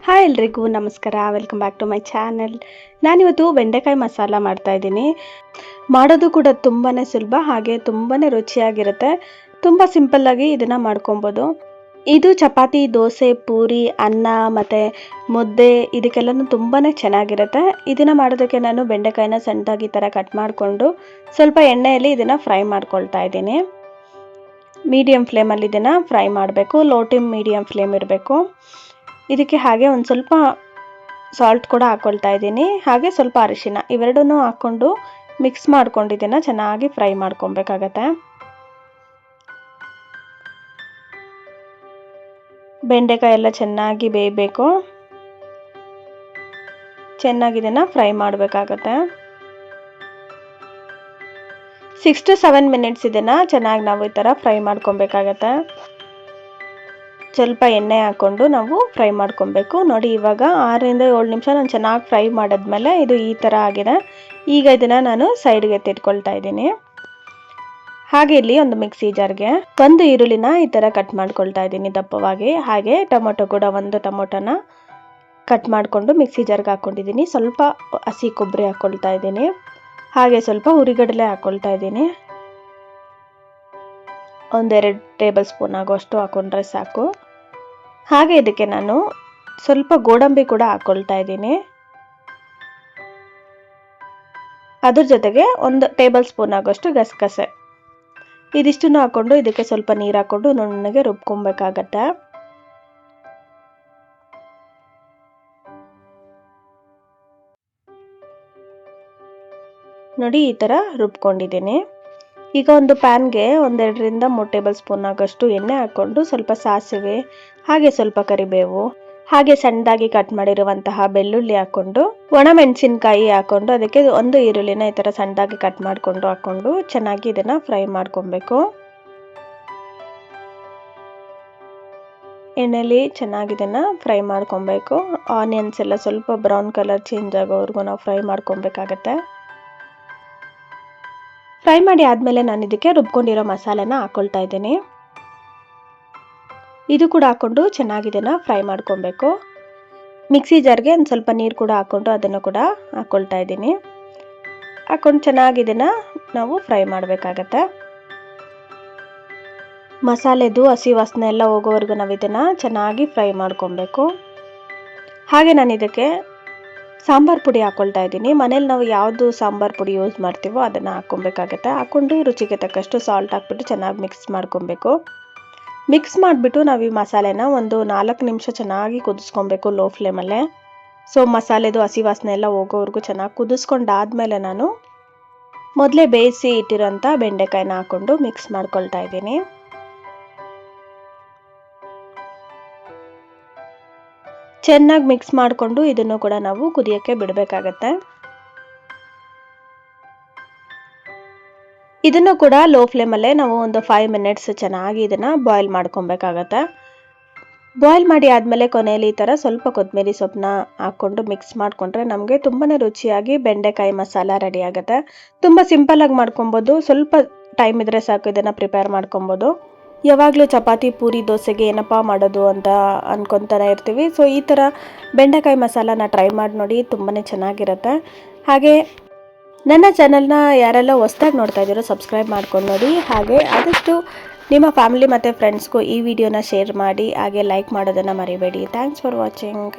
Hi ಎಲ್ರಿಗೂ ನಮಸ್ಕಾರ, welcome back to my channel. ನಾನಿವತ್ತು ಬೆಂಡೆಕಾಯಿ ಮಸಾಲ ಮಾಡ್ತಾಯಿದ್ದೀನಿ. ಮಾಡೋದು ಕೂಡ ತುಂಬಾ ಸುಲಭ, ಹಾಗೆ ತುಂಬಾ ರುಚಿಯಾಗಿರುತ್ತೆ. ತುಂಬ ಸಿಂಪಲ್ಲಾಗಿ ಇದನ್ನು ಮಾಡ್ಕೊಬೋದು. ಇದು ಚಪಾತಿ, ದೋಸೆ, ಪೂರಿ, ಅನ್ನ ಮತ್ತು ಮುದ್ದೆ ಇದಕ್ಕೆಲ್ಲನೂ ತುಂಬಾ ಚೆನ್ನಾಗಿರುತ್ತೆ. ಇದನ್ನು ಮಾಡೋದಕ್ಕೆ ನಾನು ಬೆಂಡೆಕಾಯಿನ ಸಣ್ಣದಾಗಿ ಈ ಥರ ಕಟ್ ಮಾಡಿಕೊಂಡು ಸ್ವಲ್ಪ ಎಣ್ಣೆಯಲ್ಲಿ ಇದನ್ನು ಫ್ರೈ ಮಾಡ್ಕೊಳ್ತಾ ಇದ್ದೀನಿ. ಮೀಡಿಯಮ್ ಫ್ಲೇಮಲ್ಲಿ ಇದನ್ನು ಫ್ರೈ ಮಾಡಬೇಕು. ಲೋ ಟು ಮೀಡಿಯಮ್ ಫ್ಲೇಮ್ ಇರಬೇಕು. ಇದಕ್ಕೆ ಹಾಗೆ ಒಂದು ಸ್ವಲ್ಪ ಸಾಲ್ಟ್ ಕೂಡ ಹಾಕ್ಕೊಳ್ತಾ ಇದ್ದೀನಿ, ಹಾಗೆ ಸ್ವಲ್ಪ ಅರಿಶಿನ, ಇವೆರಡನ್ನೂ ಹಾಕ್ಕೊಂಡು ಮಿಕ್ಸ್ ಮಾಡ್ಕೊಂಡು ಇದನ್ನು ಚೆನ್ನಾಗಿ ಫ್ರೈ ಮಾಡ್ಕೊಬೇಕಾಗತ್ತೆ. ಬೆಂಡೆಕಾಯಿ ಎಲ್ಲ ಚೆನ್ನಾಗಿ ಬೇಯಬೇಕು. ಚೆನ್ನಾಗಿ ಇದನ್ನು ಫ್ರೈ ಮಾಡಬೇಕಾಗತ್ತೆ. 6 to 7 minutes ಇದನ್ನು ಚೆನ್ನಾಗಿ ನಾವು ಈ ಥರ ಫ್ರೈ ಮಾಡ್ಕೊಬೇಕಾಗತ್ತೆ. ಸ್ವಲ್ಪ ಎಣ್ಣೆ ಹಾಕ್ಕೊಂಡು ನಾವು ಫ್ರೈ ಮಾಡ್ಕೊಬೇಕು. ನೋಡಿ, ಇವಾಗ 6 ಇಂದ 7 ನಿಮಿಷ ನಾನು ಚೆನ್ನಾಗಿ ಫ್ರೈ ಮಾಡಿದ್ಮೇಲೆ ಇದು ಈ ಥರ ಆಗಿದೆ. ಈಗ ಇದನ್ನು ನಾನು ಸೈಡ್ಗೆ ಎತ್ತಿಟ್ಕೊಳ್ತಾ ಇದ್ದೀನಿ. ಹಾಗೆ ಇಲ್ಲಿ ಒಂದು ಮಿಕ್ಸಿ ಜಾರ್ಗೆ ಒಂದು ಈರುಳ್ಳಿನ ಈ ಥರ ಕಟ್ ಮಾಡ್ಕೊಳ್ತಾ ಇದ್ದೀನಿ ದಪ್ಪವಾಗಿ. ಹಾಗೆ ಟೊಮೊಟೊ ಕೂಡ ಒಂದು ಟೊಮೊಟೊನ ಕಟ್ ಮಾಡಿಕೊಂಡು ಮಿಕ್ಸಿ ಜಾರ್ಗೆ ಹಾಕ್ಕೊಂಡಿದ್ದೀನಿ. ಸ್ವಲ್ಪ ಹಸಿ ಕೊಬ್ಬರಿ ಹಾಕ್ಕೊಳ್ತಾ ಇದ್ದೀನಿ. ಹಾಗೆ ಸ್ವಲ್ಪ ಹುರಿಗಡಲೆ ಹಾಕ್ಕೊಳ್ತಾ ಇದ್ದೀನಿ. 1-2 ಟೇಬಲ್ ಸ್ಪೂನ್ ಆಗುವಷ್ಟು ಹಾಕ್ಕೊಂಡ್ರೆ ಸಾಕು. ಹಾಗೆ ಇದಕ್ಕೆ ನಾನು ಸ್ವಲ್ಪ ಗೋಡಂಬಿ ಕೂಡ ಹಾಕ್ಕೊಳ್ತಾ ಇದ್ದೀನಿ. ಅದ್ರ ಜೊತೆಗೆ 1 ಟೇಬಲ್ ಸ್ಪೂನ್ ಆಗೋಷ್ಟು ಗಸಗಸೆ, ಇದಿಷ್ಟನ್ನು ಹಾಕ್ಕೊಂಡು ಇದಕ್ಕೆ ಸ್ವಲ್ಪ ನೀರು ಹಾಕ್ಕೊಂಡು ನುಣ್ಣಗೆ ರುಬ್ಕೊಬೇಕಾಗತ್ತೆ. ನೋಡಿ, ಈ ಥರ ರುಬ್ಕೊಂಡಿದ್ದೀನಿ. ಈಗ ಒಂದು ಪ್ಯಾನ್ಗೆ 1-2ರಿಂದ 3 ಟೇಬಲ್ ಸ್ಪೂನ್ ಆಗೋಷ್ಟು ಎಣ್ಣೆ ಹಾಕ್ಕೊಂಡು ಸ್ವಲ್ಪ ಸಾಸಿವೆ, ಹಾಗೆ ಸ್ವಲ್ಪ ಕರಿಬೇವು, ಹಾಗೆ ಸಣ್ಣದಾಗಿ ಕಟ್ ಮಾಡಿರುವಂತಹ ಬೆಳ್ಳುಳ್ಳಿ ಹಾಕ್ಕೊಂಡು ಒಣ ಮೆಣಸಿನ್ಕಾಯಿ ಹಾಕ್ಕೊಂಡು ಅದಕ್ಕೆ ಒಂದು ಈರುಳ್ಳಿನ ಈ ಥರ ಸಣ್ಣದಾಗಿ ಕಟ್ ಮಾಡಿಕೊಂಡು ಹಾಕ್ಕೊಂಡು ಚೆನ್ನಾಗಿ ಇದನ್ನು ಫ್ರೈ ಮಾಡ್ಕೊಬೇಕು. ಎಣ್ಣೆಲಿ ಚೆನ್ನಾಗಿ ಇದನ್ನು ಫ್ರೈ ಮಾಡ್ಕೊಬೇಕು. ಆನಿಯನ್ಸ್ ಎಲ್ಲ ಸ್ವಲ್ಪ ಬ್ರೌನ್ ಕಲರ್ ಚೇಂಜ್ ಆಗೋವರೆಗೂ ನಾವು ಫ್ರೈ ಮಾಡ್ಕೊಬೇಕಾಗತ್ತೆ. ಫ್ರೈ ಮಾಡಿ ಆದಮೇಲೆ ನಾನು ಇದಕ್ಕೆ ರುಬ್ಕೊಂಡಿರೋ ಮಸಾಲೆನ ಹಾಕ್ಕೊಳ್ತಾ ಇದ್ದೀನಿ. ಇದು ಕೂಡ ಹಾಕ್ಕೊಂಡು ಚೆನ್ನಾಗಿ ಇದನ್ನು ಫ್ರೈ ಮಾಡ್ಕೊಬೇಕು. ಮಿಕ್ಸಿ ಜಾರ್ಗೆ ಒಂದು ಸ್ವಲ್ಪ ನೀರು ಕೂಡ ಹಾಕ್ಕೊಂಡು ಅದನ್ನು ಕೂಡ ಹಾಕ್ಕೊಳ್ತಾ ಇದ್ದೀನಿ. ಹಾಕ್ಕೊಂಡು ಚೆನ್ನಾಗಿ ಇದನ್ನು ನಾವು ಫ್ರೈ ಮಾಡಬೇಕಾಗತ್ತೆ. ಮಸಾಲೆದು ಹಸಿ ವಾಸನೆ ಎಲ್ಲ ಹೋಗೋವರೆಗೂ ನಾವು ಇದನ್ನು ಚೆನ್ನಾಗಿ ಫ್ರೈ ಮಾಡ್ಕೊಬೇಕು. ಹಾಗೆ ನಾನು ಇದಕ್ಕೆ ಸಾಂಬಾರು ಪುಡಿ ಹಾಕ್ಕೊಳ್ತಾ ಇದ್ದೀನಿ. ಮನೇಲಿ ನಾವು ಯಾವುದು ಸಾಂಬಾರು ಪುಡಿ ಯೂಸ್ ಮಾಡ್ತೀವೋ ಅದನ್ನು ಹಾಕ್ಕೊಬೇಕಾಗತ್ತೆ. ಹಾಕ್ಕೊಂಡು ರುಚಿಗೆ ತಕ್ಕಷ್ಟು ಸಾಲ್ಟ್ ಹಾಕ್ಬಿಟ್ಟು ಚೆನ್ನಾಗಿ ಮಿಕ್ಸ್ ಮಾಡ್ಕೊಬೇಕು. ಮಿಕ್ಸ್ ಮಾಡಿಬಿಟ್ಟು ನಾವು ಈ ಮಸಾಲೆನ ಒಂದು 4 ನಿಮಿಷ ಚೆನ್ನಾಗಿ ಕುದಿಸ್ಕೊಬೇಕು ಲೋ ಫ್ಲೇಮಲ್ಲೇ. ಸೊ ಮಸಾಲೆದು ಹಸಿ ವಾಸನೆ ಎಲ್ಲ ಹೋಗೋವರೆಗೂ ಚೆನ್ನಾಗಿ ಕುದಿಸ್ಕೊಂಡಾದ್ಮೇಲೆ ನಾನು ಮೊದಲೇ ಬೇಯಿಸಿ ಇಟ್ಟಿರೋಂಥ ಬೆಂಡೆಕಾಯಿನ ಹಾಕ್ಕೊಂಡು ಮಿಕ್ಸ್ ಮಾಡ್ಕೊಳ್ತಾ ಇದ್ದೀನಿ. ಚೆನ್ನಾಗಿ ಮಿಕ್ಸ್ ಮಾಡಿಕೊಂಡು ಇದನ್ನು ಕೂಡ ನಾವು ಕುದಿಯೋಕ್ಕೆ ಬಿಡಬೇಕಾಗತ್ತೆ. ಇದನ್ನು ಕೂಡ ಲೋ ಫ್ಲೇಮಲ್ಲೇ ನಾವು ಒಂದು 5 ಮಿನಿಟ್ಸ್ ಚೆನ್ನಾಗಿ ಇದನ್ನು ಬಾಯ್ಲ್ ಮಾಡ್ಕೊಬೇಕಾಗತ್ತೆ. ಬಾಯ್ಲ್ ಮಾಡಿ ಆದಮೇಲೆ ಕೊನೆಯಲ್ಲಿ ಈ ಥರ ಸ್ವಲ್ಪ ಕೊತ್ತಂಬರಿ ಸೊಪ್ಪನ್ನ ಹಾಕ್ಕೊಂಡು ಮಿಕ್ಸ್ ಮಾಡಿಕೊಂಡ್ರೆ ನಮಗೆ ತುಂಬಾ ರುಚಿಯಾಗಿ ಬೆಂಡೆಕಾಯಿ ಮಸಾಲ ರೆಡಿ ಆಗುತ್ತೆ. ತುಂಬ ಸಿಂಪಲ್ಲಾಗಿ ಮಾಡ್ಕೊಬೋದು. ಸ್ವಲ್ಪ ಟೈಮ್ ಇದ್ದರೆ ಸಾಕು ಇದನ್ನು ಪ್ರಿಪೇರ್ ಮಾಡ್ಕೊಬೋದು. ಯಾವಾಗಲೂ ಚಪಾತಿ, ಪೂರಿ, ದೋಸೆಗೆ ಏನಪ್ಪ ಮಾಡೋದು ಅಂತ ಅಂದ್ಕೊತಾನೆ ಇರ್ತೀವಿ. ಸೊ ಈ ಥರ ಬೆಂಡೆಕಾಯಿ ಮಸಾಲಾನ ಟ್ರೈ ಮಾಡಿ ನೋಡಿ, ತುಂಬಾ ಚೆನ್ನಾಗಿರುತ್ತೆ. ಹಾಗೆ ನನ್ನ ಚಾನಲ್ನ ಯಾರೆಲ್ಲ ಹೊಸ್ದಾಗಿ ನೋಡ್ತಾ ಇದ್ದೀರೋ ಸಬ್ಸ್ಕ್ರೈಬ್ ಮಾಡ್ಕೊಂಡು ನೋಡಿ. ಹಾಗೆ ಆದಷ್ಟು ನಿಮ್ಮ ಫ್ಯಾಮಿಲಿ ಮತ್ತು ಫ್ರೆಂಡ್ಸ್ಗೂ ಈ ವಿಡಿಯೋನ ಶೇರ್ ಮಾಡಿ, ಹಾಗೆ ಲೈಕ್ ಮಾಡೋದನ್ನು ಮರಿಬೇಡಿ. Thanks for watching.